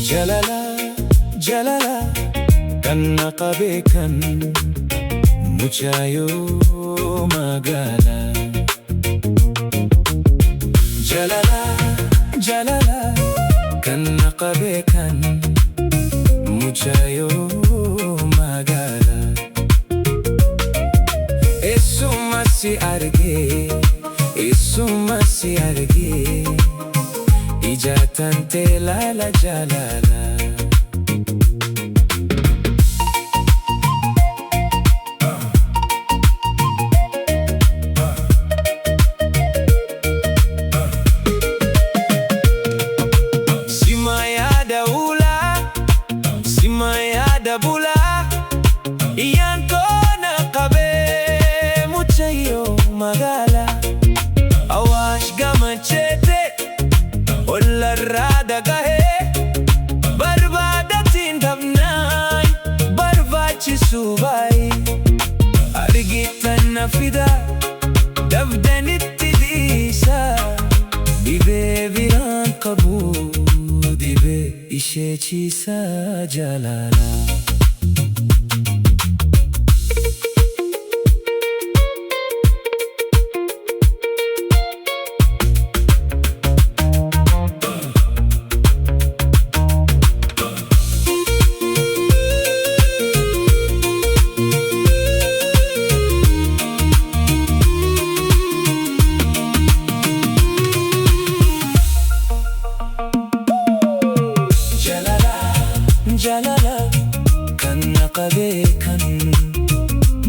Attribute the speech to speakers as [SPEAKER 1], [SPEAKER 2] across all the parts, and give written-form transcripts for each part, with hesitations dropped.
[SPEAKER 1] Jalala, jalala, kanna qabeekan mucaayoo magaalaa. Jalala, jalala, kanna qabeekan mucaayoo magaalaa. Eessuma si argee, eessuma si argee, ija tantee laala jalala. Simayada bula, iyan ko naqabe mucaayoo magaalaa. Awaash gamachete ollarraa dhagahee, barbaadatiin dhabnaan barbaachisuu baay'ee. Argitan na fida dabdanitti dhiisa, dhibee biraan qabu dhibee ishee ciisa jalala. Jalala, kanna qabeekan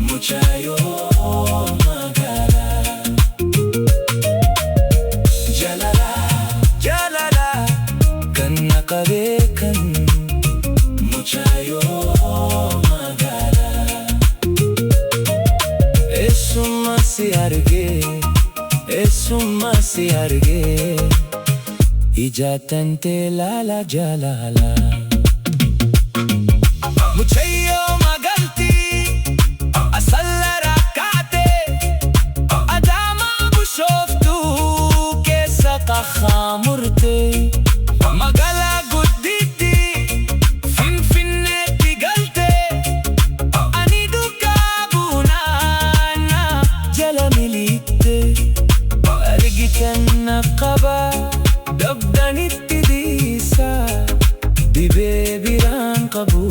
[SPEAKER 1] mucaayoo magaalaa. Jalala, jalala, kanna qabeekan mucaayoo magaalaa. Eessuma si argee, eessuma si argee, ija tantee laala jalala. Mucaayoo magaaltii asalla rakkaatee, Adaama Bishooftuu keessa qaxxaamurtee, magaalaa guddittii Finfinneetti galtee, ani duukaa buunaana jala miliqxee. Argitan na qaba dabdanitti dhiisa, dhibee biraan qabu